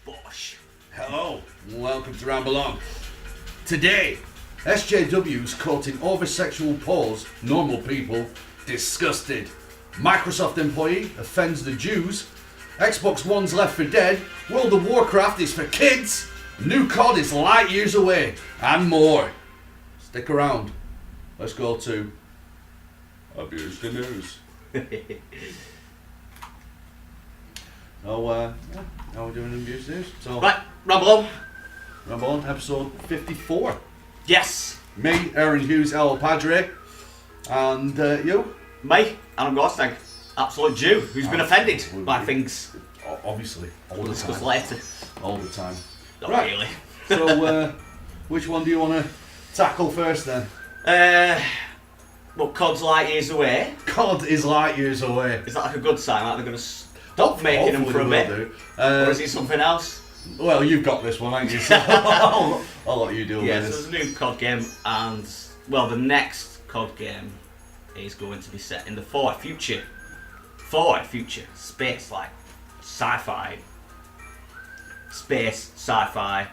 Bosh. Hello, welcome to Ramble On. Today, SJW's caught in over-sexual pause, normal people disgusted. Microsoft employee offends the Jews. Xbox One's Left 4 Dead. World of Warcraft is for kids. New COD is light years away, and more. Stick around. Let's go to Abuse the News. How we doing in Abuse News? So, Right, Ramble On. Ramble On, episode 54. Yes. Me, Aaron Hughes, El Padre, and you? Me, Adam Gorstag. Absolute Jew who's been offended by things. Obviously, all We'll the discuss time. later. All the time. Not Right. really. So, which one do you want to tackle first then? Well, COD's light years away. COD is light years away. Is that like a good sign? Like they're going to stop making them for a Hopefully bit? they will do. Or is it something else? Well, you've got this one, haven't you? So I'll let you deal Yeah, with so this. there's a new COD game, and, well, the next COD game is going to be set in the far future. Space, like sci-fi. Space, sci-fi.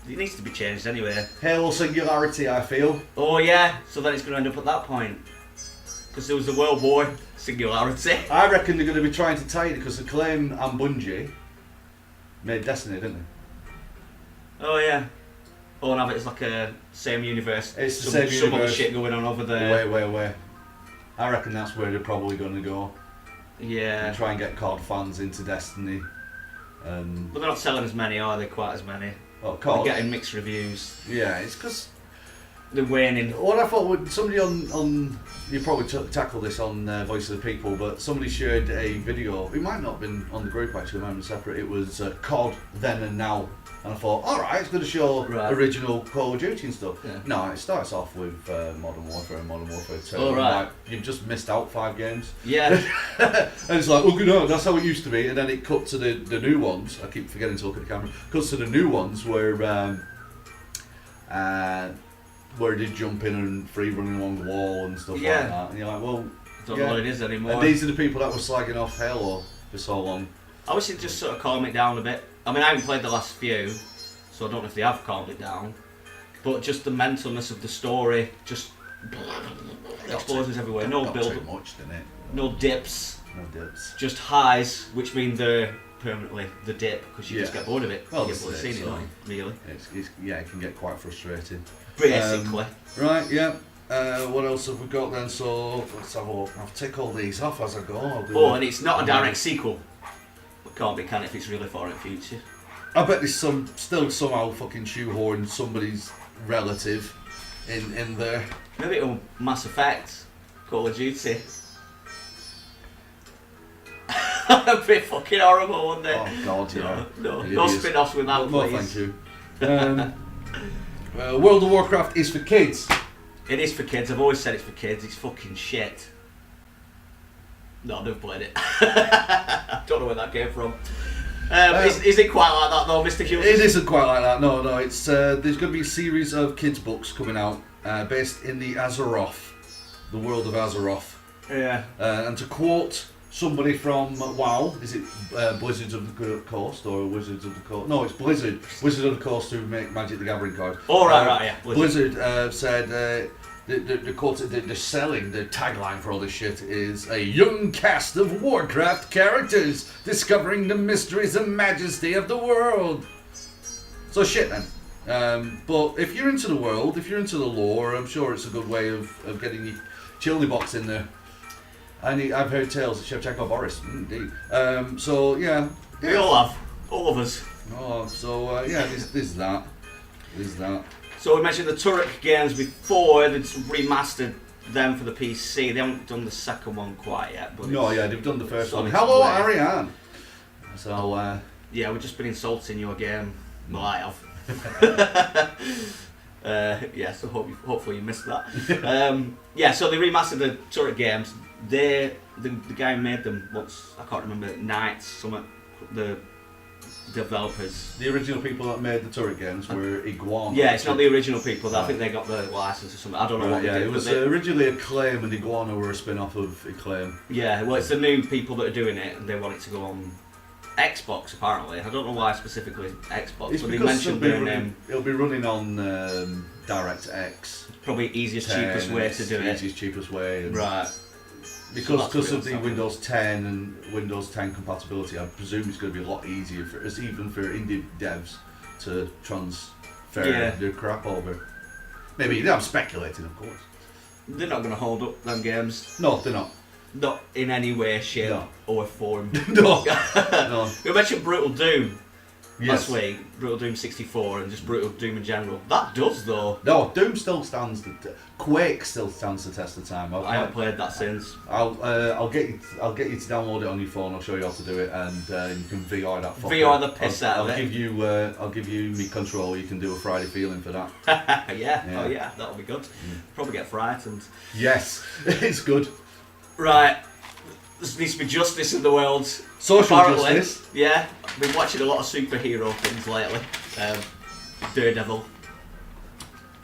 It needs to be changed anyway. Halo Singularity, I feel. Oh yeah, so then it's going to end up at that point. Because there was the World War Singularity. I reckon they're going to be trying to tie it because Acclaim and Bungie made Destiny, didn't they? Oh yeah. Oh, and have it as like a same universe. It's the some, same some other universe. shit going on over there. Way. I reckon that's where they're probably going to go. Yeah. And try and get COD fans into Destiny. But they're not selling as many, are they? Quite as many. Well, They're COD. getting mixed reviews. Yeah, it's because They're waning. what I thought would somebody on you probably tackle this on Voice of the People, but somebody shared a video. It might not have been on the group actually, it might have been separate. It was COD then and now, and I thought, all right, it's going to show original Call of Duty and stuff. Yeah. No, it starts off with Modern Warfare and Modern Warfare 2. Oh, right. Like, you've just missed out 5 games. Yeah. And it's like, oh, good, no, that's how it used to be. And then it cut to the new ones. I keep forgetting to look at the camera. Cuts to the new ones where it did jump in and free running along the wall and stuff like that. And you're like, well, Don't know what it is anymore. and these are the people that were slagging off Halo for so long. I wish they'd just sort of calm it down a bit. I mean, I haven't played the last few, so I don't know if they have calmed it down. But just the mentalness of the story, just explosions everywhere. No Got build, too much, didn't it? no dips, No dips. just highs, which mean they're permanently the dip because you just get bored of it. Well, you this get bored of is it, seeing it, so don't you? Really. it can get quite frustrating. Basically. Right, yeah. What else have we got then? So let's have a look. I'll take all these off as I go. And it's not a direct sequel. It can't be, can it, if it's really far in the future? I bet there's still somehow fucking shoehorn somebody's relative in there. Maybe it'll Mass Effect, Call of Duty. That'd be fucking horrible, wouldn't it? Oh God, yeah. No spin-offs with that, No, please. thank you. World of Warcraft is for kids. It is for kids. I've always said it's for kids. It's fucking shit. No, I've never played it. I don't know where that came from. Is it quite like that though, Mr. Hughes? It isn't quite like that. No. It's there's going to be a series of kids' books coming out based in the Azeroth, the world of Azeroth. Yeah. And to quote somebody from WoW, is it Blizzards of the Coast or Wizards of the Coast? No, it's Blizzard. Wizards of the Coast who make Magic the Gathering cards. Oh, right, yeah. Blizzard said the selling, the tagline for all this shit is a young cast of Warcraft characters discovering the mysteries and majesty of the world. So shit then. But if you're into the world, if you're into the lore, I'm sure it's a good way of getting your chili box in there. I've heard tales of Chef Jacob Boris, indeed. So yeah. We all have. All of us. Oh, so yeah, this that. So we mentioned the Turok games before. They've remastered them for the PC. They haven't done the second one quite yet. But No, yeah, they've done the first one. its Hello, way. Ariane. So Yeah, we've just been insulting your game. Well, I have. Yeah, so hopefully you missed that. Yeah, so they remastered the Turret games. The guy who made them once, I can't remember, Knights, something, the developers. The original people that made the turret games were Iguana. Yeah, it's not the original people. I think they got the license or something. I don't know what Yeah, they did. it was originally Acclaim, and Iguana were a spin-off of Acclaim. Yeah, well, it's the new people that are doing it, and they want it to go on Xbox, apparently. I don't know why specifically Xbox, It's but they because mentioned their name. it'll be running on DirectX. Probably easiest, cheapest way to do it. Easiest, cheapest way. And Right. Because of the Windows 10 and Windows 10 compatibility, I presume it's going to be a lot easier for us, even for indie devs, to transfer their crap over. Maybe I'm speculating, of course. They're not going to hold up them games. No, they're not. Not in any way, shape, or form. No. No. We mentioned Brutal Doom Yes. last week. Brutal Doom 64 and just Brutal Doom in general. That does, though. No, Doom still stands. Quake still stands the test of time. I haven't played that since. I'll get you to download it on your phone. I'll show you how to do it, and you can VR that. VR the piss out of it. I'll give you me control. You can do a Friday feeling for that. Yeah. Oh yeah, that'll be good. Probably get frightened. Yes, it's good. Right. There needs to be justice in the world. Social apparently. justice. Yeah. I've been watching a lot of superhero things lately. Daredevil,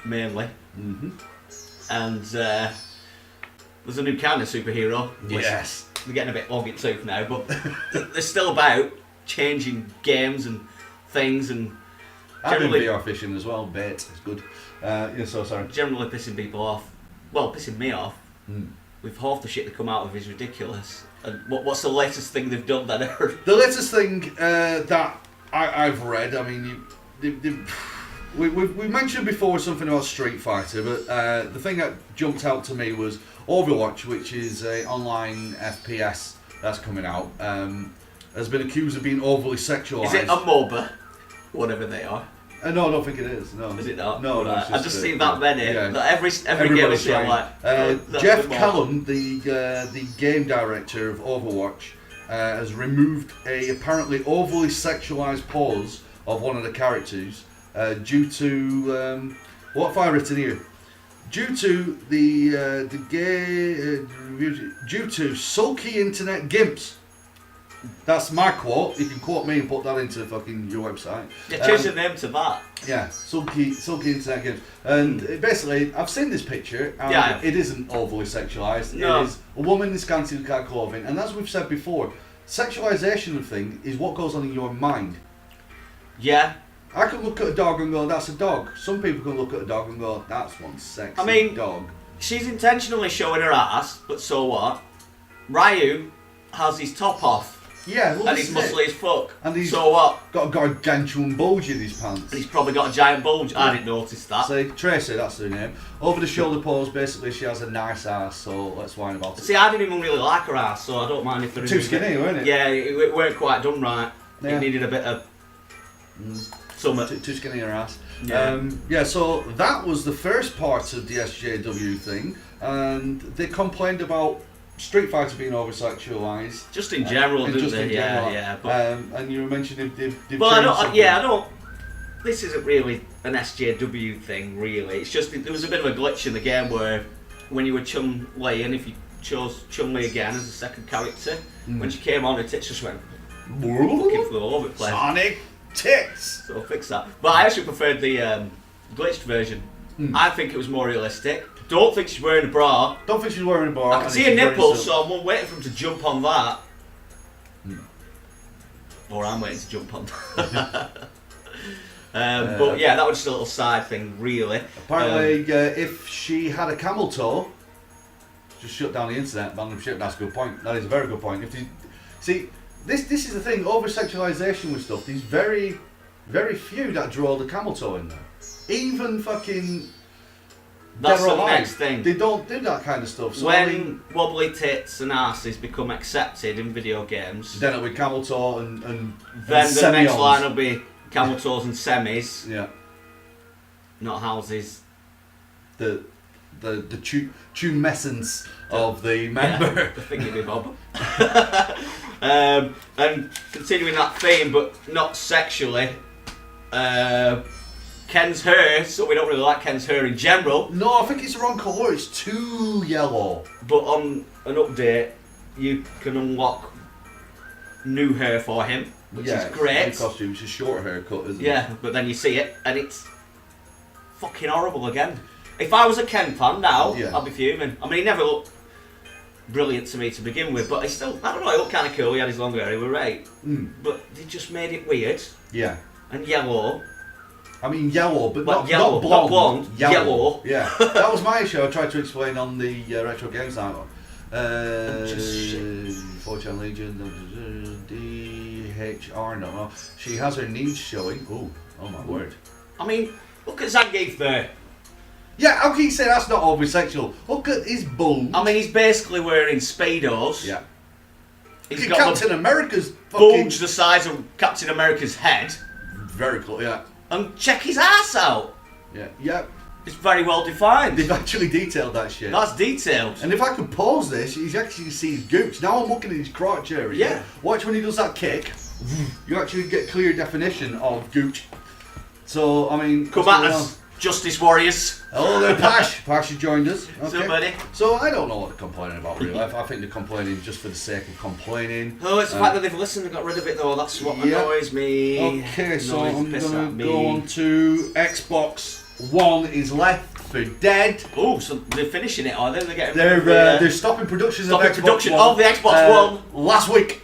mainly. Mm-hmm. And there's a new kind of superhero. Which Yes. they're getting a bit long in tooth now, but they're still about changing games and things and I've been generally, VR fishing as well. Bait, it's good. Sorry. generally pissing people off. Well, pissing me off. Mm. With half the shit that come out of is ridiculous. And what's the latest thing they've done then? The latest thing that I've read, I mean, we mentioned before something about Street Fighter, but the thing that jumped out to me was Overwatch, which is an online FPS that's coming out, has been accused of being overly sexualised. Is it a MOBA? Whatever they are. No, I don't think it is. No. Is it not? No, right. no. I've just seen that many. Yeah. Like every game I see, I'm like. Jeff Callum, the game director of Overwatch, has removed a apparently overly sexualised pose of one of the characters due to what have I written here? Due to due to sulky internet gimps. That's my quote. You can quote me and put that into fucking your website. Yeah, change the name to that. Yeah, sulky internet games. And basically, I've seen this picture, and it isn't overly sexualised. No. It is a woman in scanty clothing, and as we've said before, sexualisation of thing is what goes on in your mind. Yeah. I can look at a dog and go, that's a dog. Some people can look at a dog and go, that's one sexy dog. She's intentionally showing her ass, but so what? Ryu has his top off. Yeah, well, and he's muscly as fuck. And he's so what? Got a gargantuan bulge in his pants. And he's probably got a giant bulge. I didn't notice that. See, Tracy, that's her name. Over the shoulder pose, basically, she has a nice ass, so let's whine about it. See, I didn't even really like her ass, so I don't mind if they're too skinny, weren't it? Yeah, it weren't quite done right. Yeah. It needed a bit of summer. Too skinny her ass. Yeah. So that was the first part of the SJW thing, and they complained about Street Fighter being over-sexualised. Just in general, didn't they? Yeah. But, and you were mentioning they've well, changed I don't. This isn't really an SJW thing, really. It's just there was a bit of a glitch in the game where when you were Chun-Li, and if you chose Chun-Li again as a second character, when she came on, her tits just went fucking flew all over the place. Sonic tits. So fix that. But I actually preferred the glitched version. I think it was more realistic. Don't think she's wearing a bra. Don't think she's wearing a bra. I can see her nipples, so I'm waiting for him to jump on that. Or I'm waiting to jump on that. But yeah, that was just a little side thing, really. Apparently, if she had a camel toe, just shut down the internet, random shit. That's a good point. That is a very good point. See, this is the thing. Over sexualisation with stuff. There's very, very few that draw the camel toe in there. Even fucking. That's the next thing. They don't do that kind of stuff. So when wobbly tits and asses become accepted in video games, then it'll be camel toe and then the next line will be camel toes and semis. Yeah. Not houses. The tumescence of the member. Yeah, the thingy bob. And continuing that theme, but not sexually. Ken's hair, so we don't really like Ken's hair in general. No, I think it's the wrong colour, it's too yellow. But on an update, you can unlock new hair for him. which is great. It's a costume. It's a short haircut, isn't it? Yeah, but then you see it, and it's fucking horrible again. If I was a Ken fan now, I'd be fuming. I mean, he never looked brilliant to me to begin with, but he still, I don't know, he looked kind of cool. He had his long hair, he was right. But they just made it weird. Yeah. And yellow. I mean, yellow, but well, not, yellow, not blonde. Not blonde, yellow. Yeah, that was my issue. I tried to explain on the Retro Games Night. Fortune Legion, DHR, no. She has her knees showing. Oh my word. I mean, look at Zangief there. Yeah, how can you say that's not homosexual? Look at his bulge. I mean, he's basically wearing Speedos. Yeah. He's got Captain America's fucking... bulge the size of Captain America's head. Very cool, yeah. And check his ass out. Yeah. It's very well defined. They've actually detailed that shit. That's detailed. And if I could pause this, you actually see his gooch. Now I'm looking at his crotch area. Yeah. Watch when he does that kick. You actually get clear definition of gooch. So, I mean... Come at us, Justice Warriors. Oh, there, Pash. Pash has joined us. Okay. Somebody. So I don't know what they're complaining about, really. I think they're complaining just for the sake of complaining. Oh, it's the fact that they've listened and got rid of it, though. That's what annoys me. Okay, so I'm going to go on to Xbox One is Left for Dead. Oh, so they're finishing it, are they? They're stopping production of production of the Xbox One. Last week.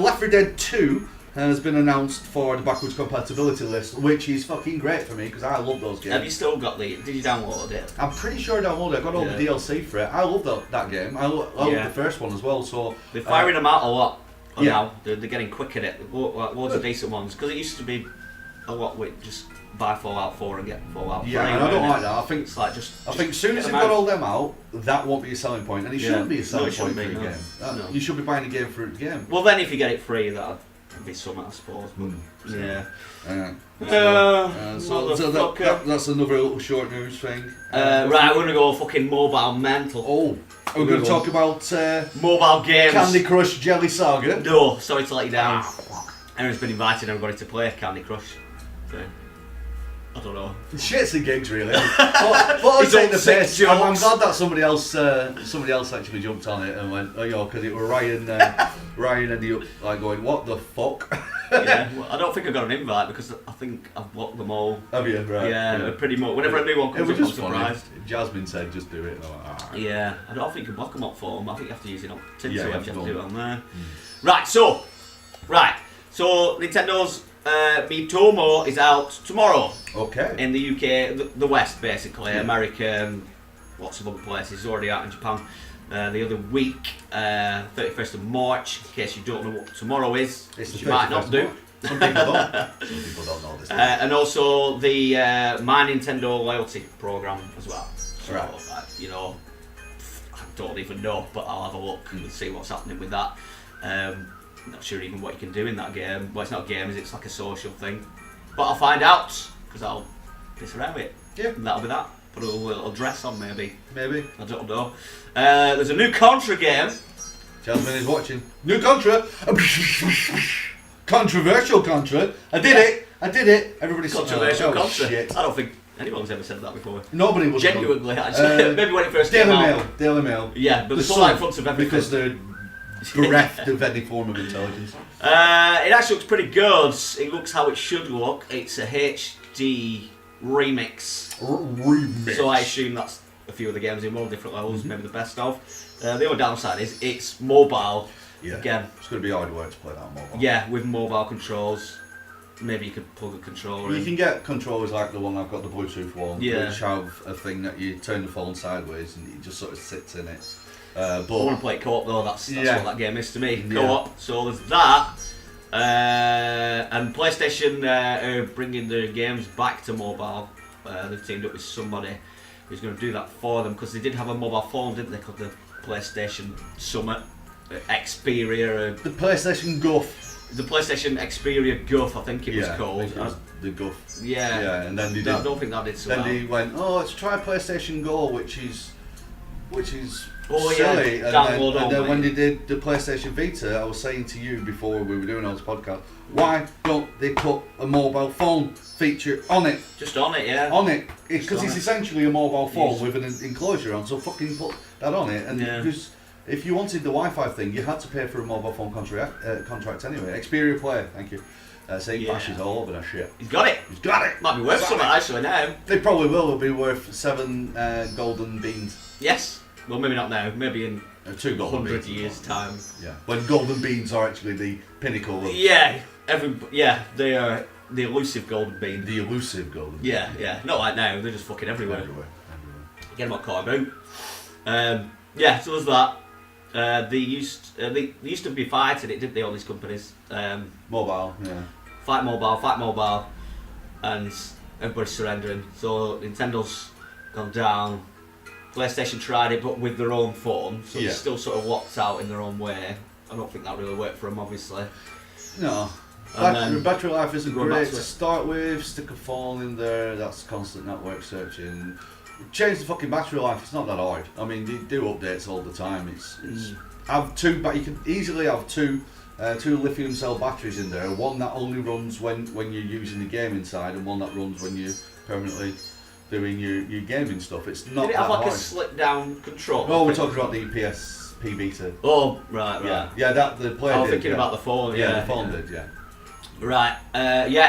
Left 4 Dead 2 has been announced for the backwards compatibility list, which is fucking great for me because I love those games. Have you still got did you download it? I'm pretty sure I downloaded it. I got all the DLC for it. I love that game. I love the first one as well. So they're firing them out a lot now. They're getting quick at it. Loads of decent ones because it used to be a lot with just buy Fallout 4 and get Fallout 3. Yeah, and I don't like that. I think it's like I think as soon as they've got all them out, that won't be a selling point, and it shouldn't be a selling point for a game. No. You should be buying a game for a game. Well, then if you get it free, that'd be something, I suppose. But yeah. That's another little short news thing. Right, we're gonna go fucking mobile mental. Oh, we're gonna talk about mobile games. Candy Crush Jelly Saga. No, sorry to let you down. Aaron's been inviting everybody to play Candy Crush. So, I don't know. Shits and gigs, really. But I'll take the piss. I'm glad that somebody else actually jumped on it and went, because it was Ryan. Ryan ended up like going, "What the fuck?" Yeah, well, I don't think I got an invite because I think I've blocked them all. Have you? Right. Yeah, pretty much. Whenever a new one comes up, I'm surprised. Jasmine said, "Just do it." And I'm like, yeah, I don't think you can block them up for them. I think you have to use it on Tinder, you have to do it on there. Right, so Nintendo's Miitomo is out tomorrow. Okay. In the UK, the West basically, America, lots of other places. It's already out in Japan. The other week, 31st of March, in case you don't know what tomorrow is, which you might not do. Some people don't. Some people don't know this. And also the My Nintendo loyalty program as well. So, right. I don't even know, but I'll have a look and see what's happening with that. Not sure even what you can do in that game. Well, it's not a game, it's like a social thing. But I'll find out, because I'll piss around with it. Yeah. And that'll be that. Put a little dress on, maybe. Maybe. I don't know. There's a new Contra game. Jasmine is watching. New Contra. Controversial Contra. I did it. Everybody's controversial Contra. Shit. I don't think anyone's ever said that before. Nobody was. Genuinely, actually. Maybe when it first came out. Daily Mail. Yeah, but it's all in front of everything. Because they're bereft of any form of intelligence. It actually looks pretty good. It looks how it should look. It's a HD remix. So I assume that's a few of the games in more different levels, maybe the best of. The only downside is it's mobile. Yeah. Again. It's going to be hard work to play that on mobile. Yeah, with mobile controls. Maybe you could plug a controller in. You can get controllers like the one I've got, the Bluetooth one, which have a thing that you turn the phone sideways and it just sort of sits in it. But I want to play co-op though, that's what that game is to me. Co-op, so there's that. And PlayStation are bringing their games back to mobile. They've teamed up with somebody who's going to do that for them because they did have a mobile phone, didn't they, called the PlayStation Summit, Xperia. The PlayStation Guff. The PlayStation Xperia Guff, I think it was called. The Guff. Yeah. And then they did. I don't think that did so well. Then they went, let's try PlayStation Go, which is silly. Yeah, and then when they did the PlayStation Vita, I was saying to you before we were doing all this podcast, why don't they put a mobile phone feature on it? Just on it, yeah. On it, because it's essentially a mobile phone with an enclosure on. So fucking put that on it, and because if you wanted the Wi-Fi thing, you had to pay for a mobile phone contract anyway. Xperia Play, thank you. Saying bashes all over that shit. He's got it. He's got it. Might be worth something actually now. They probably will. It'll be worth 7 golden beans. Yes. Well, maybe not now. Maybe in 2 golden 100 beans. years' time. Yeah. When golden beans are actually the pinnacle of... Yeah. They are the elusive golden bean. The elusive golden bean. Yeah. Not like now. They're just fucking everywhere. Everywhere. Get them on car boot. So there's that. They used to be fighting it, didn't they? All these companies. Mobile, yeah. Fight mobile, and everybody's surrendering. So Nintendo's gone down. PlayStation tried it, but with their own form, so they're still sort of locked out in their own way. I don't think that really worked for them, obviously. No. Battery life isn't great to start with. Stick a phone in there. That's constant network searching. Change the fucking battery life. It's not that hard. I mean, they do updates all the time. It's have 2, but you can easily have 2 lithium cell batteries in there. One that only runs when you're using the game inside, and one that runs when you're permanently doing your gaming stuff. It's not. Did it that have like hard. a slip down control? Oh, we're talking about the PSP Vita. Oh, right. Yeah, that the player. I was thinking about the phone. Yeah, the phone did. Yeah. Right.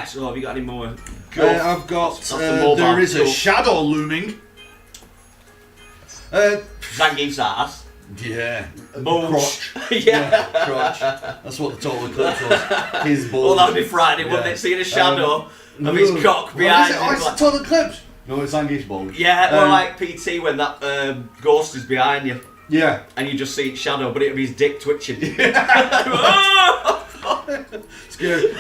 So have you got any more? I've got. There is a shadow looming. Zangief's ass. Yeah. Crotch. Crotch. That's what the total eclipse was. His balls. Well, that would be frightening, wouldn't it? Seeing a shadow of his cock behind him. It's a total eclipse. No, it's Zangief's balls. Yeah, or like PT when that ghost is behind you. Yeah. And you just see its shadow, but it'll be his dick twitching. Scary.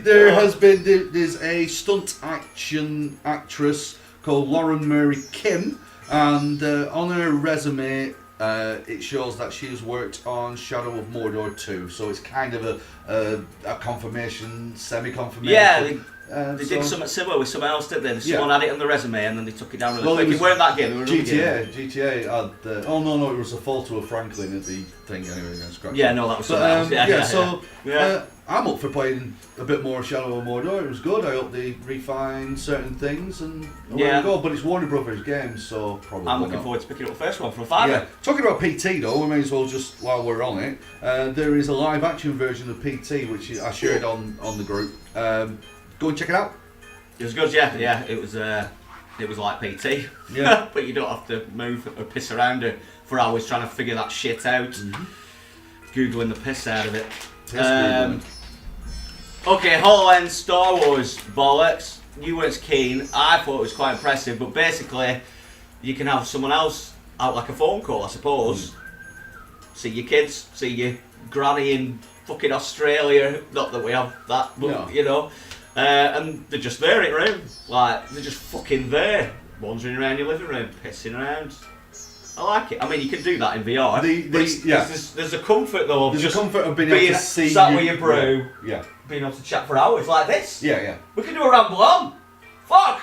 There's a stunt action actress called Lauren Murray Kim. And on her resume, it shows that she has worked on Shadow of Mordor 2, so it's kind of a confirmation, semi-confirmation. Yeah, they did something similar with someone else, didn't they? Someone had it on the resume and then they took it down really quick. It weren't that game, it was GTA had... it was a photo of Franklin at the thing anyway. Yeah, no, that was something else. I'm up for playing a bit more Shadow of Mordor. It was good. I hope they refine certain things and away we go. But it's Warner Brothers games, so probably I'm looking forward to picking up the first one for a $5. Yeah. Talking about PT though, we may as well just, while we're on it, there is a live action version of PT which I shared on the group. Go and check it out. It was good, yeah. It was like PT. Yeah. But you don't have to move or piss around for hours trying to figure that shit out. Googling the piss out of it. Okay, HoloLens Star Wars bollocks. You weren't keen. I thought it was quite impressive, but basically, you can have someone else out like a phone call, I suppose. See your kids, see your granny in fucking Australia. Not that we have that, but you know. And they're just there in your room. Like, they're just fucking there. Wandering around your living room, pissing around. I like it. I mean, you can do that in VR. There's a comfort though of just being able to see sat with your brew, being able to chat for hours like this. Yeah. We can do a ramble on. Fuck.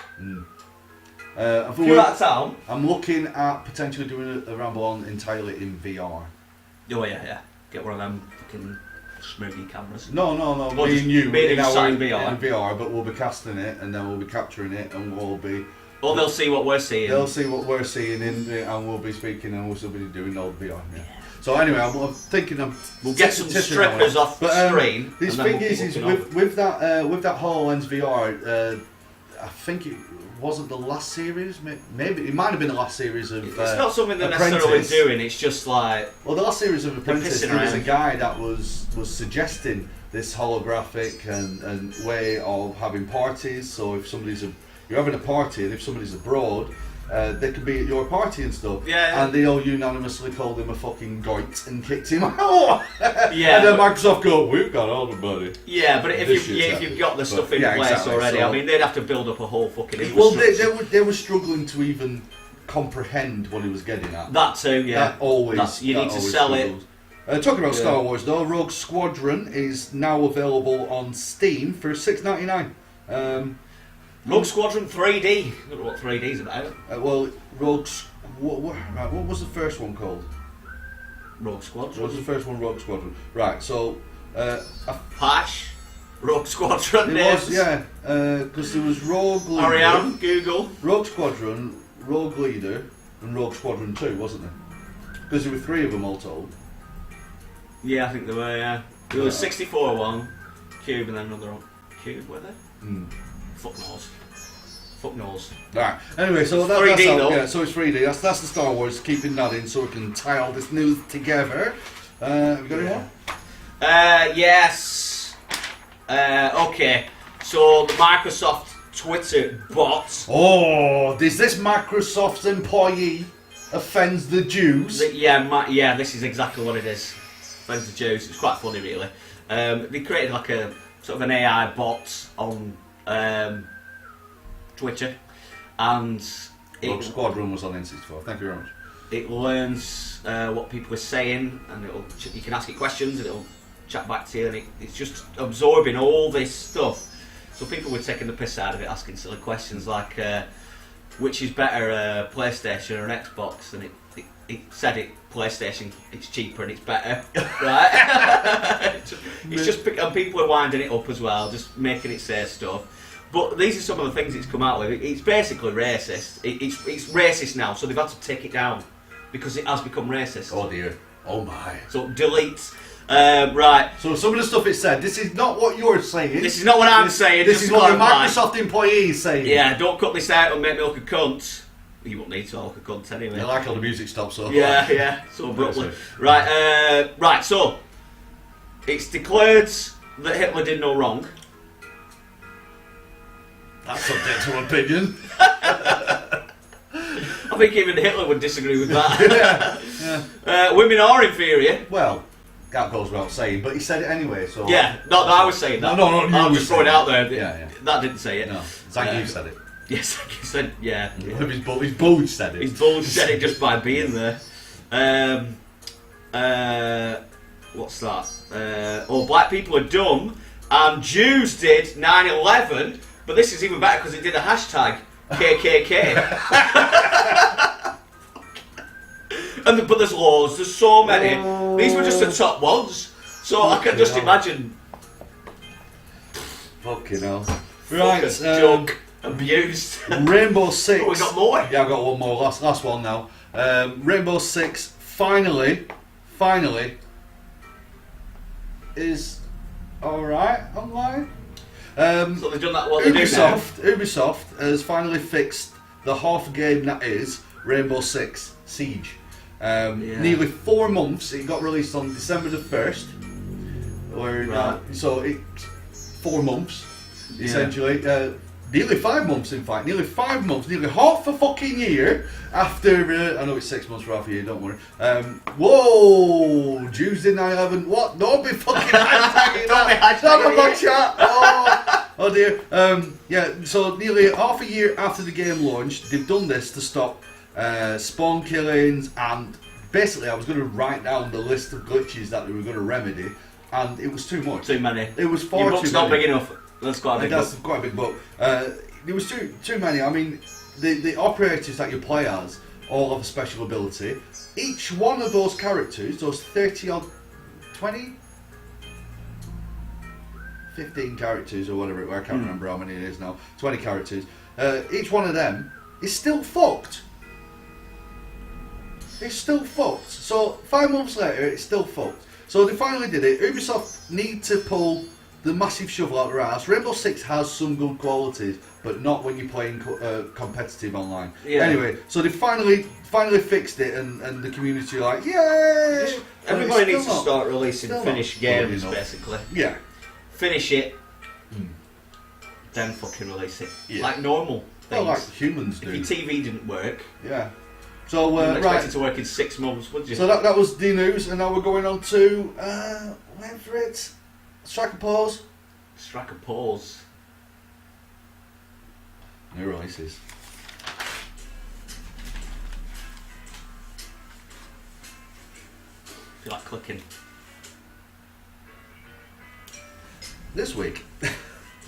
If you're out of town, I'm looking at potentially doing a ramble on entirely in VR. Oh yeah. Get one of them fucking smoothie cameras. No. Well, me and you in VR, but we'll be casting it and then we'll be capturing it and we'll be. Or they'll see what we're seeing. They'll see what we're seeing and we'll be speaking and we'll still be doing all the VR. Yeah. So anyway, I'm thinking we'll get some strippers off the screen. This thing is with that HoloLens VR, I think it wasn't the last series. Maybe it might have been the last series of. It's not something they're necessarily doing. It's just like. Well, the last series of Apprentice, there was a guy that was suggesting this holographic and way of having parties. So if you're having a party and if somebody's abroad, they can be at your party and stuff. Yeah. And they all unanimously called him a fucking goit and kicked him out. Yeah. And then Microsoft go, we've got all the money. Yeah, but if you've got the stuff in place already, so, I mean, they'd have to build up a whole fucking industry. Well, they were struggling to even comprehend what he was getting at. That too, yeah. You need to sell struggled. Talking about Star Wars though, Rogue Squadron is now available on Steam for $6.99. Rogue Squadron 3D. I don't know what 3D's about. What was the first one called? Rogue Squadron. What was the first one? Rogue Squadron. Right, so... Hash. Rogue Squadron names. Because there was Rogue Leader. Google. Rogue Squadron, Rogue Leader, and Rogue Squadron 2, wasn't there? Because there were 3 of them all told. Yeah, I think there were, yeah. There was 64 one, Cube, and then another one. Cube, were there? Fuck knows. Right. Anyway, so that's 3D how, though. yeah, so it's 3D. That's the Star Wars. Keeping that in so we can tie all this news together. Have you got any more? Yes. Okay. So the Microsoft Twitter bot. Oh, is this Microsoft's employee offends the Jews? Yeah, this is exactly what it is. Offends the Jews. It's quite funny, really. They created like a sort of an AI bot on Twitter, and Squadron was on N64. Thank you very much. it learns what people are saying, and you can ask it questions, and it'll chat back to you, and it's just absorbing all this stuff. So people were taking the piss out of it, asking silly questions like, which is better, a PlayStation or an Xbox? And it said PlayStation, it's cheaper and it's better, right? It's just, and people are winding it up as well, just making it say stuff. But these are some of the things it's come out with. It's basically racist. It's racist now, so they've had to take it down because it has become racist. Oh dear. Oh my. So delete. Right. So some of the stuff it said, this is not what you're saying. This is not what I'm saying. This just is what the clarify. Microsoft employee is saying. Yeah, don't cut this out and make me look a cunt. You won't need to look a cunt anyway. I like how the music stops. So Yeah, so abruptly. Right, so it's declared that Hitler did no wrong. That's subject to opinion. I think even Hitler would disagree with that. Yeah. Women are inferior. Well, that goes without saying, but he said it anyway. So Yeah, not that I was saying that. No, I was just throwing it out there. Yeah. That didn't say it. No, Zach, you said it. Yes, he said, yeah. His bulge said it. His bulge said it just by being there. What's that? Black people are dumb, and Jews did 9/11, but this is even better because it did a hashtag KKK. But there's loads, there's so many. These were just the top ones, so I can just imagine. Fucking hell. Right, joke. Abused. Rainbow Six. Oh, we got more? Yeah, I've got one more. Last one now. Rainbow Six finally is alright online. So they've done that. What they do now? Ubisoft has finally fixed the half game that is Rainbow Six Siege. Nearly 4 months. It got released on December the 1st. So it's 4 months essentially. Nearly 5 months, in fact. Nearly 5 months. Nearly half a fucking year after. I know it's 6 months for half a year. Don't worry. Whoa! Jews did 9/11. What? Don't be fucking hashtagging that. Don't be chat. Oh dear. So nearly half a year after the game launched, they've done this to stop spawn killings, and basically I was going to write down the list of glitches that they were going to remedy, and it was too much. Too many. It was far Your too book's many. not big enough. That's quite a big book. Quite a big book. There was too many. I mean, the operators that you play as all have a special ability. Each one of those characters, those 30 odd, 20? 15 characters or whatever it was, I can't remember how many it is now. 20 characters. Each one of them is still fucked. It's still fucked. So 5 months later, it's still fucked. So they finally did it. Ubisoft need to pull the massive shovel out of their ass. Rainbow Six has some good qualities, but not when you're playing competitive online. Yeah. Anyway, so they finally fixed it, and the community are like, yay! Everybody needs to start releasing finished games, basically. Yeah. Finish it, then fucking release it. Yeah. Like normal things. Well, like humans do. If your TV didn't work, yeah. So, you wouldn't expect it to work in 6 months, would you? So that was the news, and now we're going on to, wait for it. Strike a pause. Strike a pause. New releases. Feel like clicking. This week,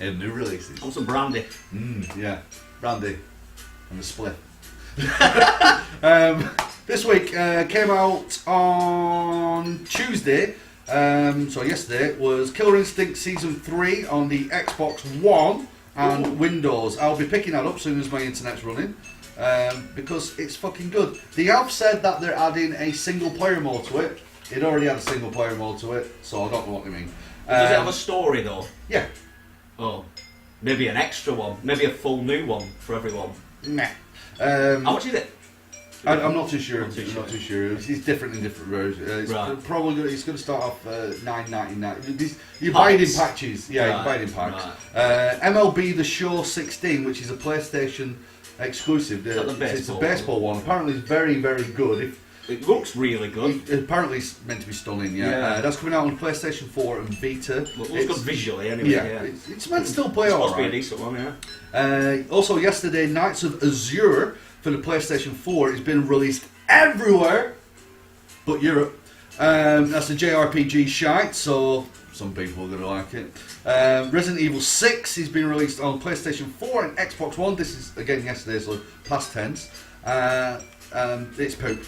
in new releases. Want some brandy? Yeah, brandy and a split. This week came out on Tuesday. So yesterday was Killer Instinct Season 3 on the Xbox One. and Windows. I'll be picking that up as soon as my internet's running. Because it's fucking good. They have said that they're adding a single player mode to it. It already had a single player mode to it, so I don't know what they mean. Does it have a story though? Yeah. Oh, maybe an extra one. Maybe a full new one for everyone. Nah. How much is it? I'm not too sure. Not too Not too sure. It's different in different versions. It's Right. probably it's going to start off $9.99. You buy it in patches. Yeah, you buy it in packs. Right. MLB The Show 16, which is a PlayStation exclusive. Is that the baseball it's a baseball one. Apparently, it's very, very good. It looks really good. Apparently, it's meant to be stunning. Yeah, that's coming out on PlayStation 4 and Vita. Well, it looks good visually, anyway. Yeah, it's meant to still play all It's supposed to be a right. decent one, yeah. Also, yesterday, Knights of Azure for the PlayStation 4 has been released everywhere but Europe. That's a JRPG shite, so some people are going to like it. Resident Evil 6 has been released on PlayStation 4 and Xbox One. This is, again, yesterday, so past tense. It's poop.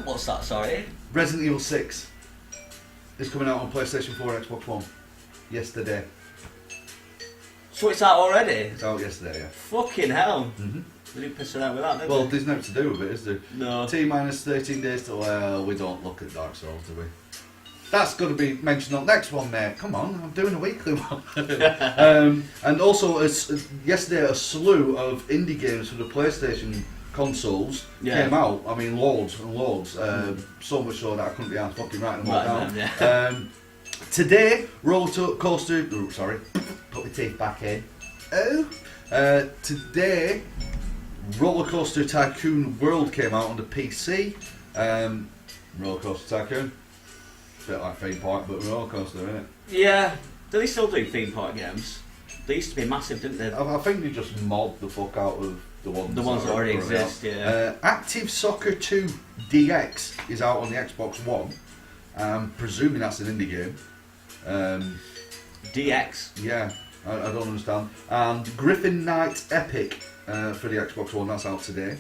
What's that, sorry? Resident Evil 6 is coming out on PlayStation 4 and Xbox One yesterday. So it's out already? It's out yesterday, yeah. Fucking hell. Mm-hmm. They didn't piss it out with that, did Well, they? there's nothing to do with it, is there? No. T-minus 13 days to... Well, we don't look at Dark Souls, do we? That's going to be mentioned on the next one, mate. Come on, I'm doing a weekly one. And also, yesterday, a slew of indie games for the PlayStation consoles came out. I mean, loads and loads. So much so that I couldn't be asked fucking writing them all down. Yeah. Today, Roller Coaster... Oh, sorry. Put my teeth back in. Today, Roller Coaster Tycoon World came out on the PC. Roller Coaster Tycoon. Bit like theme park, but roller coaster, isn't it? Yeah. Do they still do theme park games? They used to be massive, didn't they? I think they just mod the fuck out of the ones that already exist, yeah. Active Soccer 2 DX is out on the Xbox One. I'm presuming that's an indie game. DX? Yeah, I don't understand. And Griffin Knight Epic for the Xbox One, that's out today.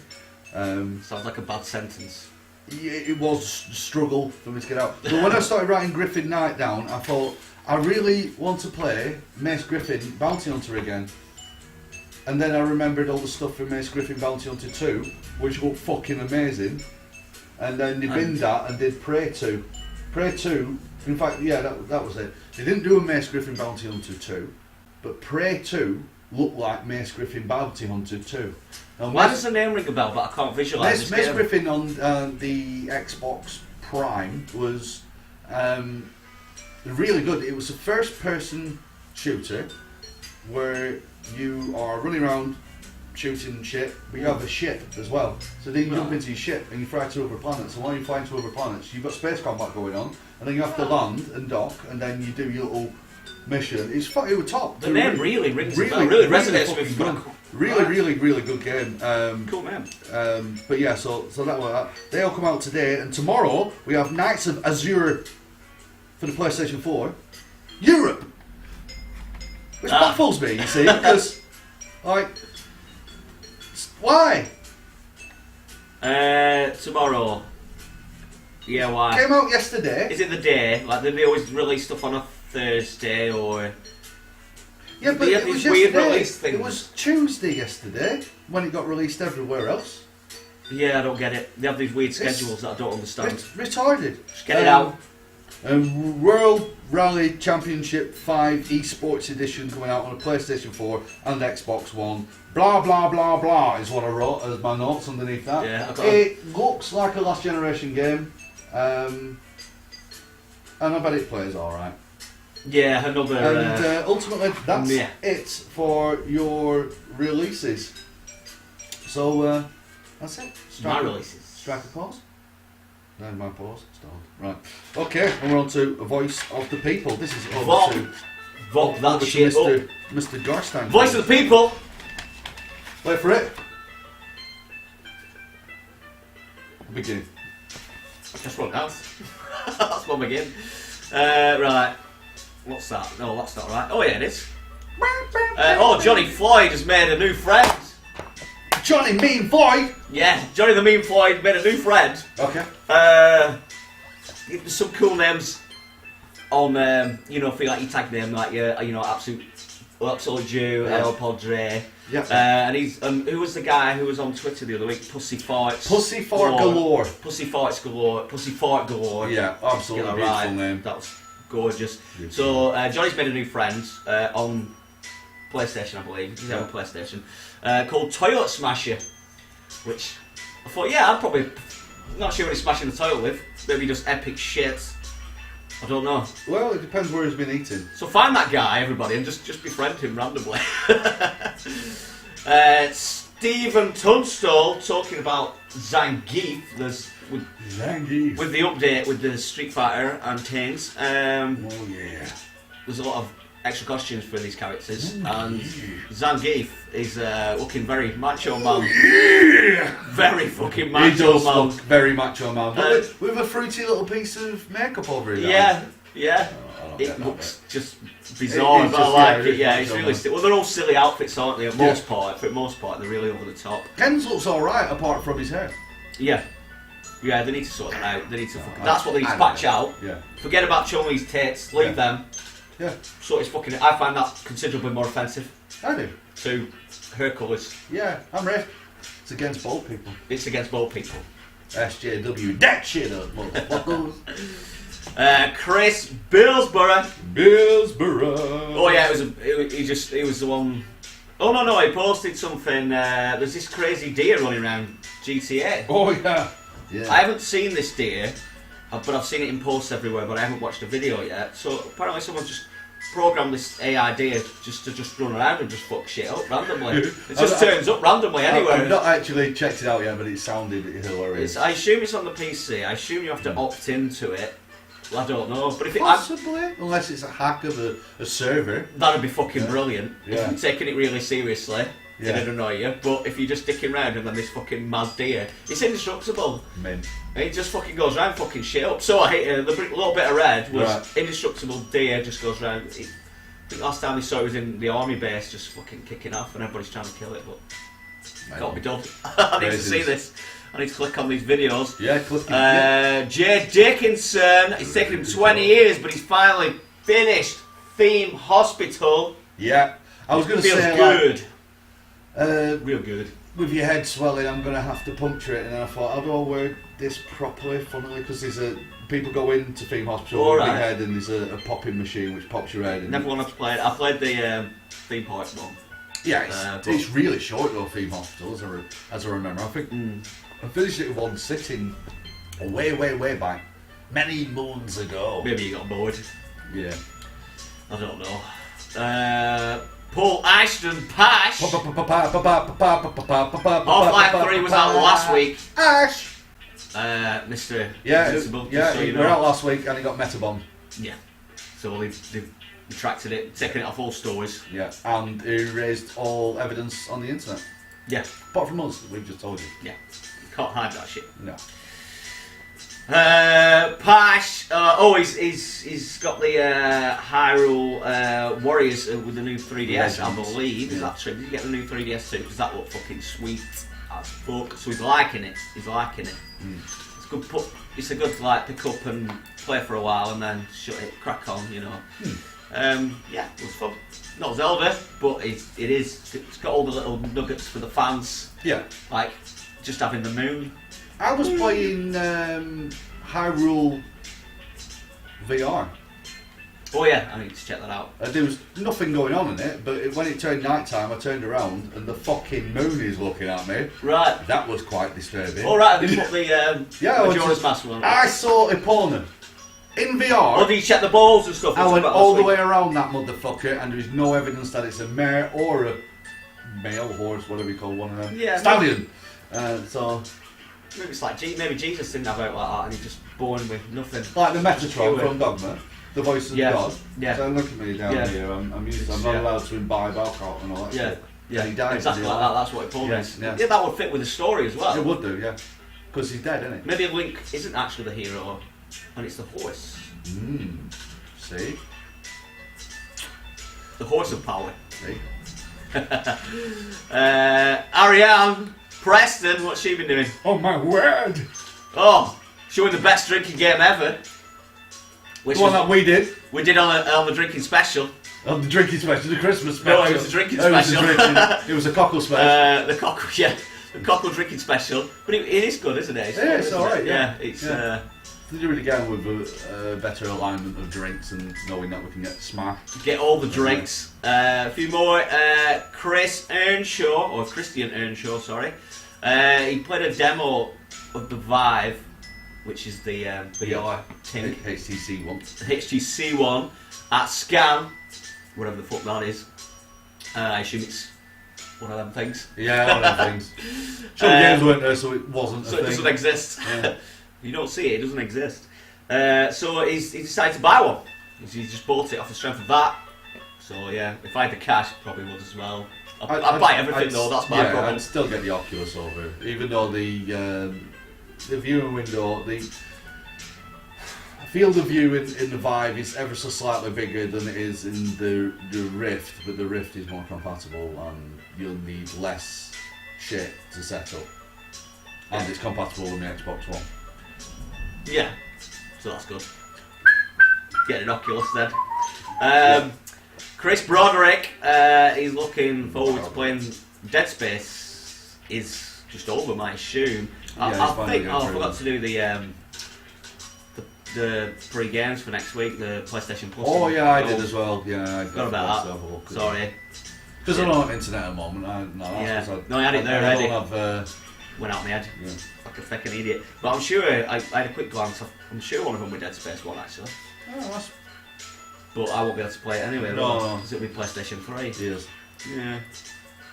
Sounds like a bad sentence. Yeah, it was a struggle for me to get out. But when I started writing Griffin Knight down, I thought, I really want to play Mace Griffin Bounty Hunter again. And then I remembered all the stuff from Mace Griffin Bounty Hunter 2, which looked fucking amazing. And then they binned that and did Prey 2. Prey 2, in fact, yeah, that was it. They didn't do a Mace Griffin Bounty Hunter 2, but Prey 2 looked like Mace Griffin Bounty Hunter 2. Now, Why does the name ring a bell, but I can't visualise this Mace game? Griffin on the Xbox Prime was really good. It was a first-person shooter where you are running around shooting shit, but you have a ship as well. So then you jump into your ship and you fly to other planets. And while you're flying to other planets, you've got space combat going on, and then you have to land and dock, and then you do your little mission. It was top. The name really rings a bell. Really resonates with me. Really good game. Cool man. But yeah, so that was that. They all come out today, and tomorrow we have Knights of Azure for the PlayStation 4. Europe! Which baffles me, you see, because, like, why? Tomorrow. Yeah, why? Came out yesterday. Is it the day? Like, do they always release stuff on a Thursday, or... Yeah, but They have it was these weird yesterday. release things. It was Tuesday yesterday when it got released everywhere else. Yeah, I don't get it. They have these weird schedules that I don't understand. It's retarded. Just get it out. World Rally Championship 5 Esports Edition coming out on the PlayStation 4 and Xbox One. Blah blah blah blah is what I wrote as my notes underneath that. Yeah, I've got it looks like a last generation game, and I bet it plays alright. Yeah, another... And ultimately, that's it for your releases. So that's it. my releases. Strike a pause. No, my pause. Stalled. Right. Okay, and we're on to a voice of the people. This is over to Vote that shit Mr. up. Mr. Garstein. Voice of the people. Wait for it. Begin. Just one dance. That's one begin. Right. What's that? No, that's not right. Oh yeah, it is. Johnny Floyd has made a new friend. Johnny Mean Floyd. Yeah, Johnny the Mean Floyd made a new friend. Okay. Some cool names on, feel like your tag name, like your, absolute Absolute Jew, Yeah. El Padre. Yeah. And he's who was the guy who was on Twitter the other week? Pussy farts. Pussy fart galore. Pussy farts galore. Pussy fart galore. Yeah, absolutely Get that beautiful right. name. That was gorgeous. Beautiful. So Johnny's made a new friend on PlayStation, I believe. He's on PlayStation called Toilet Smasher, which I thought, yeah, I'd probably not sure what he's smashing the toilet with. Maybe just epic shit. I don't know. Well, it depends where he's been eating. So find that guy, everybody, and just befriend him randomly. Stephen Tunstall talking about Zangief. Zangief. With the update with the Street Fighter and Tings. Oh yeah. There's a lot of extra costumes for these characters, and Zangief is looking very macho man. Yeah. Very fucking He macho does man. look very macho man. But with a fruity little piece of makeup over his Yeah, eyes. yeah. I don't It get that looks just bizarre, It is but I just, like yeah, it. Yeah, it's it's macho really. man. Well, they're all silly outfits, aren't they? For Yeah. the most part, they're really over the top. Ken's looks alright apart from his hair. Yeah. Yeah, they need to sort that out. They need to. No, That's what they need to I patch know. out. Yeah. Forget about Chun-Li's tits. Leave Yeah. them. Yeah. Sort his fucking. I find that considerably more offensive I do. to her colours. Yeah, I'm red. It's against bold people. It's against both people. SJW, that shit up, motherfuckers. Chris Billsborough. Billsborough. Oh yeah, he was the one. Oh no, he posted something. There's this crazy deer running around GTA. Oh yeah. Yeah. I haven't seen this deer, but I've seen it in posts everywhere. But I haven't watched a video yet. So apparently someone's just programmed this AI deer just run around and just fuck shit up randomly. It just turns up randomly anywhere. I've not actually checked it out yet, but it sounded hilarious. I assume it's on the PC. I assume you have to opt into it. Well, I don't know, but if Possibly, unless it's a hack of a server. that'd be fucking brilliant. Yeah. If you're taking it really seriously, Yeah. it'd annoy you. But if you're just dicking around and then this fucking mad deer, it's indestructible. Mint. And it just fucking goes around fucking shit up. So I hate the little bit of red was Right. indestructible deer just goes around. I think last time we saw it was in the army base, just fucking kicking off, and everybody's trying to kill it, but can't be done. I need to see this. I need to click on these videos. Yeah, click. Jay Dickinson. It's taken him 20 years, but he's finally finished Theme Hospital. Yeah. I was going to Feels say, good. like, Real good. with your head swelling, I'm going to have to puncture it, and then I thought, how do I word this properly? Funnily, because people go into Theme Hospital with a big Alright. head, and there's a popping machine which pops your head. And Never wanted to play it. I played the Theme Park one. yeah, but- it's really short though. Theme Hospital, as I remember. I think I finished it with one sitting, way back, many moons ago. Maybe you got bored. Yeah. I don't know. Paul Ashton Pash. Half-Life 3 was out last week. Ash. Mr. Yeah, Invincible, yeah. so you We were know. out last week, and he got metabombed. Yeah. So they've retracted it, taken it off all stores. Yeah, and he erased all evidence on the internet. Yeah. Apart from us, we've just told you. Yeah. Can't hide that shit. No. Pash. He's got the Hyrule Warriors with the new 3DS, I Legends. believe. Is Yeah. that true? Did you get the new 3DS too? Because that looked fucking sweet as fuck. So he's liking it. It's good. It's a good like pick up and play for a while and then shut it, crack on. You know. Yeah, it was fun. Not Zelda, but it's got all the little nuggets for the fans. Yeah. Like just having the moon. I was playing Hyrule VR. Oh yeah, I need to check that out. There was nothing going on in it, but when it turned night time, I turned around and the fucking moon is looking at me. Right. That was quite disturbing. All right, they put the Yeah, I Majora's just- Mask one. I saw Epona in VR. Oh, did you check the balls and stuff? I We went talked about all last the week. way around that motherfucker, and there is no evidence that it's a mare or a male horse, whatever you call one of them. Yeah, Stallion. So, Maybe it's like maybe Jesus didn't have out like that, and he just born with nothing. like the Metatron Pure. from Dogma, the voice of Yeah. God. Yeah. So look at me down Yeah. here. I'm not Yeah. allowed to imbibe alcohol and all that Yeah, shit. yeah, And he died. exactly didn't like he? that. That's what it Paul Yeah, is. yeah. Yeah, that would fit with the story as well. It would do, yeah. Because he's dead, isn't he? Maybe Link isn't actually the hero, and it's the horse. See? The horse of power. See? Ariane Preston, what's she been doing? Oh my word! Oh, showing the best drinking game ever. Which The one was that we did. we did on the drinking special. Oh, the drinking special, the Christmas special. No, it was a drinking Oh, special. It was a cockle special. The cockle drinking special. But it is good, isn't it? It's alright, yeah. It's. To do it again with a better alignment of drinks and knowing that we can get smashed. Get all the drinks. A few more. Christian Earnshaw, sorry. He played a demo of the Vive, which is the VR thing. HTC one. HTC one at Scan, whatever the fuck that is. I assume it's one of them things. Yeah, one of them things. Sure, the games weren't there, so it wasn't a thing. So it doesn't exist. Yeah. You don't see it doesn't exist. So he decided to buy one. He just bought it off the strength of that. So yeah, if I had the cash, probably would as well. I'd buy everything though, that's my problem. I'd still get the Oculus over, even though the viewing window, the field of view in the Vive is ever so slightly bigger than it is in the Rift, but the Rift is more compatible and you'll need less shit to set up. And it's compatible with the Xbox One. Yeah, so that's good. Get an Oculus then. Chris Broderick, he's looking forward to playing Dead Space. Is just over, I assume. I forgot to do the free games for next week, the PlayStation Plus. Oh yeah, I did as well. Yeah, I forgot about that. Sorry. Because I'm not on internet at the moment. I had it there already. I don't have. Went out my head. Yeah. Like a fucking idiot. But I'm sure, I had a quick glance, I'm sure one of them was Dead Space 1 actually. Oh, that's... But I won't be able to play it anyway, no. Because it'll be PlayStation 3. Yes. Yeah.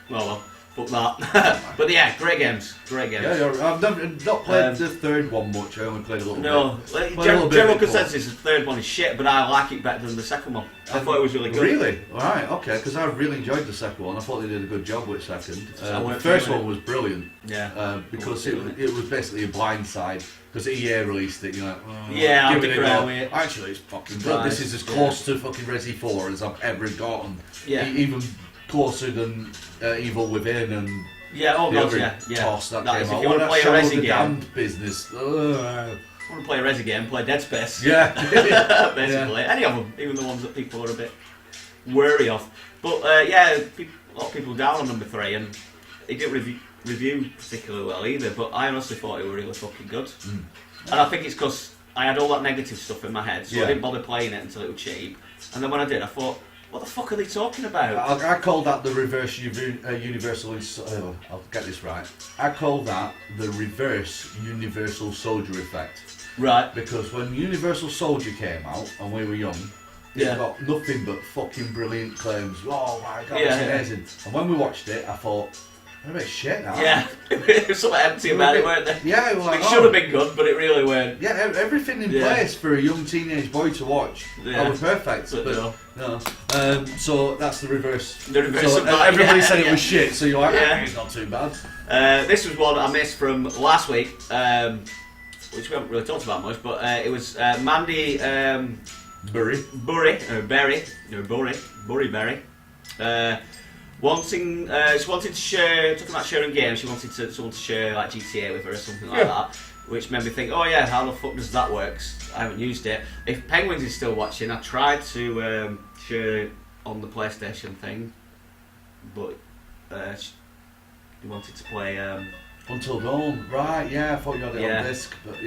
Well, fuck that. But yeah, great games. Yeah, I've not played the third one much, I only played a little bit. No, general consensus, the third one is shit, but I like it better than the second one. I thought it was really good. Really? Alright, okay, because I really enjoyed the second one. I thought they did a good job with second. The first one was brilliant. Yeah. Because it was basically a blindside. Because EA released it, you're like, yeah, give it a go. It. Actually, it's fucking good. This is as close to fucking Resi 4 as I've ever gotten. Yeah. Even closer than Evil Within and toss that came out. If you want to play a Resi game, damned business. Want to play a Resi game? Play Dead Space. Yeah. Basically, any of them, even the ones that people are a bit wary of. But a lot of people down on number 3, and it didn't review particularly well either. But I honestly thought it was really fucking good, and I think it's because I had all that negative stuff in my head, so I didn't bother playing it until it was cheap. And then when I did, I thought, what the fuck are they talking about? I call that the reverse universal. I'll get this right. I call that the reverse Universal Soldier effect. Right. Because when Universal Soldier came out and we were young, it got nothing but fucking brilliant claims. Oh my god, it's amazing. And when we watched it, I thought, they're a bit shit now. Yeah, it was something empty about it, weren't they? Yeah, it was like, it should have been good, but it really weren't. Yeah, everything in place for a young teenage boy to watch. That was perfect. But no. So that's the reverse. The reverse of that. Everybody said it was shit, so you're like, it's not too bad. This was one I missed from last week, which we haven't really talked about much, but it was Mandy Berry. She wanted to share, talking about sharing games, she wanted someone to share like GTA with her or something like that, which made me think, oh yeah, how the fuck does that work? I haven't used it. If Penguins is still watching, I tried to share it on the PlayStation thing, but she wanted to play Until Dawn, right, I thought you had it on disc, but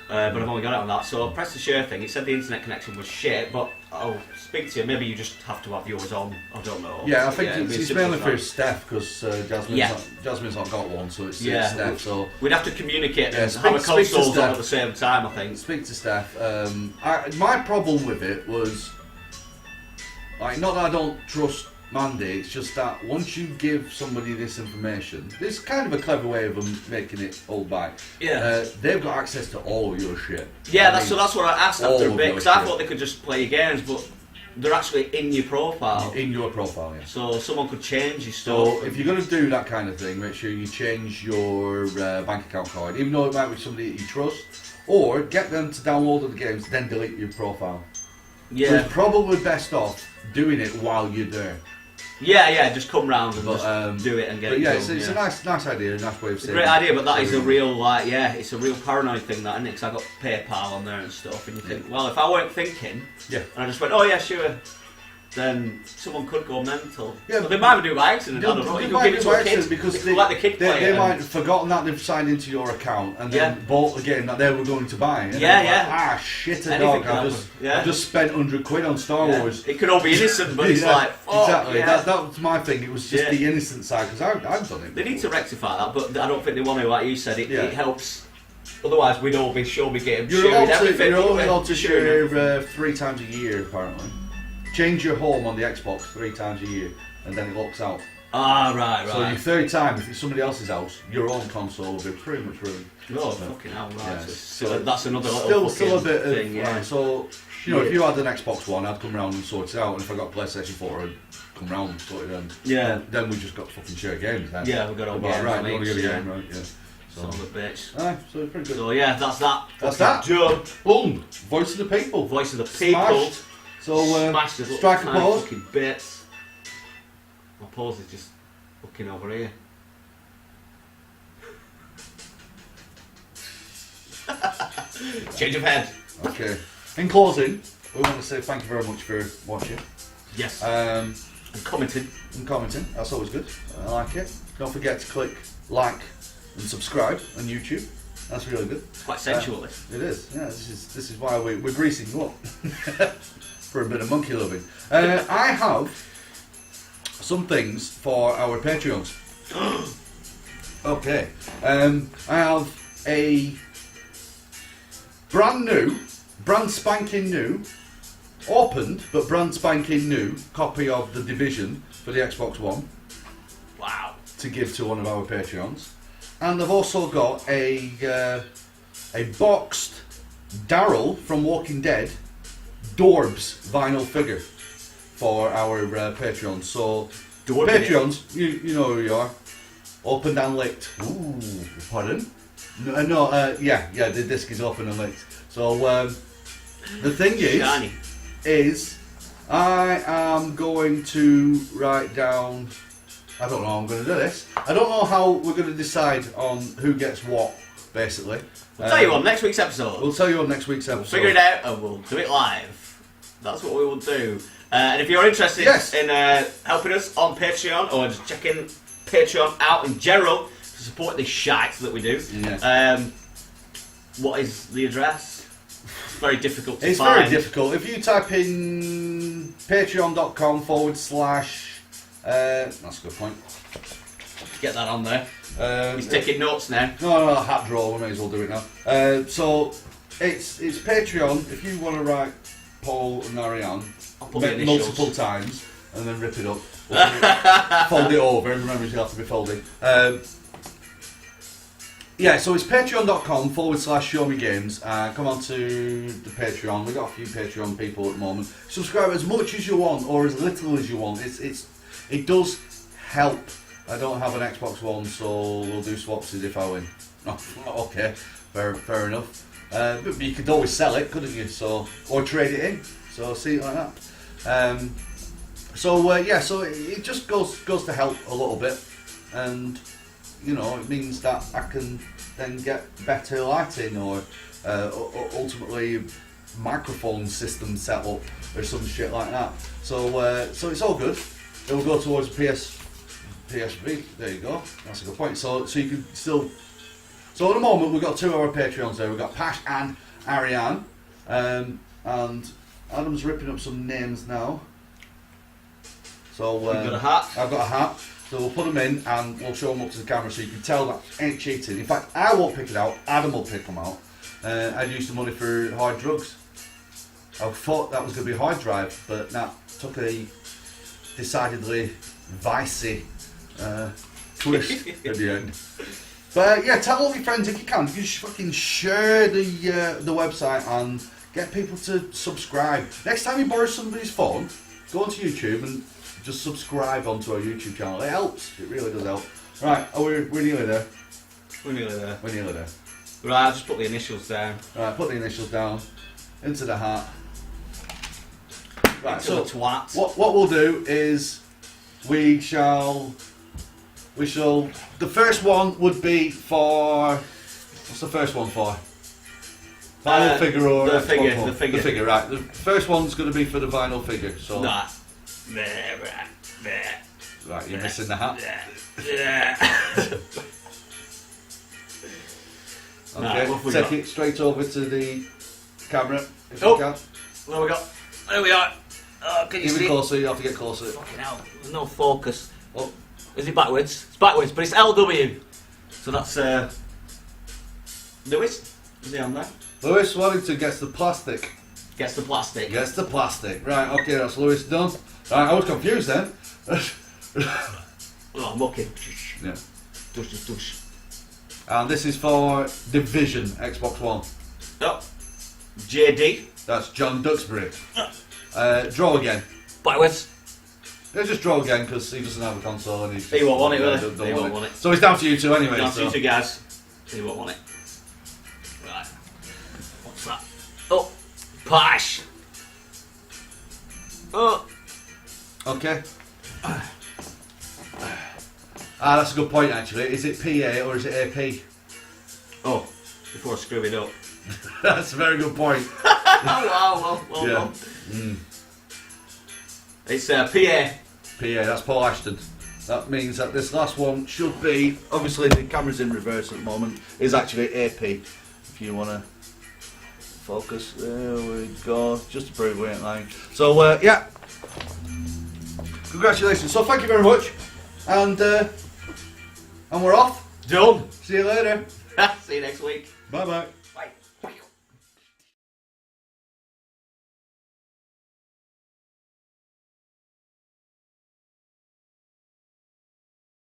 but I've only got it on that, so I pressed the share thing. It said the internet connection was shit, but I'll speak to you. Maybe you just have to have yours on. I don't know. Yeah, I think it's mainly for Steph because Jasmine's not got one, so it's Steph. So we'd have to communicate and have a consoles on at the same time. I think. Speak to Steph. My problem with it was not that I don't trust Mandy, it's just that once you give somebody this information, it's kind of a clever way of them making it all back. Yeah. They've got access to all your shit. Yeah, that's what I asked after a bit, because I thought they could just play your games, but they're actually in your profile. In your profile, yeah. So someone could change your stuff. So if you're going to do that kind of thing, make sure you change your bank account card, even though it might be somebody that you trust, or get them to download the games, then delete your profile. Yeah. So it's probably best off doing it while you're there. Yeah, just come round and just do it and get it done. It's a nice idea, a nice way of saying it. Great idea, but that is a real, it's a real paranoid thing, that, isn't it? Because I got PayPal on there and stuff, and you think, well, if I weren't thinking, and I just went, oh yeah, sure, then someone could go mental. Yeah, Well, they might do it by accident. I don't know. You could give it to a kid because like the kid player. they might have forgotten that they've signed into your account and then bought the game that they were going to buy. And Yeah. Shit, a Anything dog! I've just spent £100 on Star Wars. It could all be innocent, but it's like fuck, exactly. Yeah. That was my thing. It was just the innocent side because I've done it. They need to rectify that, but I don't think they want to. Like you said, it helps. Otherwise, we'd all be getting You're only allowed to share share 3 times a year, apparently. Change your home on the Xbox 3 times a year, and then it locks out. Ah, right. So your third time, if it's somebody else's house, your own console will be pretty much ruined. Oh, fucking hell, right. Yeah. So that's another little still a bit thing, of, so, if you had an Xbox One, I'd come round and sort it out, and if I got PlayStation 4, I'd come round and sort it out. Yeah. Then we just got to fucking share games then. Yeah, we've got all games. Right, you want to get a game, right, yeah. Son of a bitch. So it's pretty good. So yeah, that's that. That's that. Done. Boom. Voice of the people. Voice of the people. Smashed. So Smashed as strike a tiny pause. fucking bits. My pause is just looking over here. Change of head. Okay. In closing, we want to say thank you very much for watching. Yes. And commenting. That's always good. I like it. Don't forget to click like and subscribe on YouTube. That's really good. It's quite sensual. This. It is. Yeah. This is why we're greasing you up for a bit of monkey loving. I have some things for our Patreons. Okay. I have a brand spanking new, opened but brand spanking new copy of The Division for the Xbox One. Wow. To give to one of our Patreons. And I've also got a boxed Daryl from Walking Dead Dorbs vinyl figure for our Patreons. So Patreons, you know who you are. Opened and licked. Ooh, pardon? No, the disc is open and licked. So the thing is I am going to write down. I don't know how I'm going to do this. I don't know how we're going to decide on who gets what, basically. We'll tell you on next week's episode. We'll tell you on next week's episode. We'll figure it out and we'll do it live. That's what we will do. And if you're interested in helping us on Patreon or just checking Patreon out in general to support this shite that we do, what is the address? It's very difficult to find. It's very difficult. If you type in patreon.com/ that's a good point. Get that on there. He's taking notes now. No, hat drawer. We may as well do it now. So it's Patreon. If you want to write Paul and Ariane multiple times and then rip it up, fold it over. Remember, you have to be folding. So it's patreon.com/ Show Me Games. Come on to the Patreon. We've got a few Patreon people at the moment. Subscribe as much as you want or as little as you want. It does help. I don't have an Xbox One, so we'll do swapsies if I win. Oh, okay, fair enough. But you could always sell it, couldn't you? So, or trade it in. So see it like that. So it just goes to help a little bit, and it means that I can then get better lighting or ultimately microphone system set up or some shit like that. So it's all good. It will go towards PSV. There you go. That's a good point. So you can still. So at the moment we've got 2 of our Patreons there. We've got Pash and Ariane, and Adam's ripping up some names now. So you've got a hat. I've got a hat. So we'll put them in and we'll show them up to the camera so you can tell that ain't cheating. In fact, I won't pick it out. Adam will pick them out. I'd use the money for hard drugs. I thought that was going to be hard drive, but that took a decidedly vicey twist at the end. But tell all your friends if you can. You just fucking share the website and get people to subscribe. Next time you borrow somebody's phone, go onto YouTube and just subscribe onto our YouTube channel. It helps. It really does help. Right, we're nearly there. We're nearly there. Right, I'll just put the initials down. Right, put the initials down. Into the hat. Right, so the twat. What we'll do is we shall. The first one would be for. What's the first one for? Vinyl figure or the figure. The figure, right. The first one's going to be for the vinyl figure. So. Nah. Right, you're missing the hat. Right, Okay, what have we take got? it straight over to the camera if Oh. you can. What have we got? There we are. Oh, can you Even see? closer, you have to get closer. Fucking hell, there's no focus. Oh, Is it backwards? It's backwards, but it's LW. So that's Lewis. Is he on there? Lewis Wellington gets the plastic. Gets the plastic. Gets the plastic. Right, okay, that's Lewis done. Right, I was confused then. Oh, I'm okay. Yeah. Dush. And this is for Division Xbox One. Oh, JD. That's John Duxbury. Draw again. Backwards. Let's just draw again because he doesn't have a console and He won't want it, will he? don't He won't want it. So it's down to you two anyway. Down so. to you two guys. He won't want it. Right. What's that? Oh, Pash. Oh. Okay. That's a good point actually. Is it PA or is it AP? Oh, before I screw it up. That's a very good point. Oh, wow, Yeah. well. It's PA. PA, that's Paul Ashton. That means that this last one should be, obviously the camera's in reverse at the moment, is actually AP. If you want to focus, there we go, just to prove we ain't lying. So, yeah. Congratulations. So, thank you very much. And we're off. Done. See you later. See you next week. Bye-bye.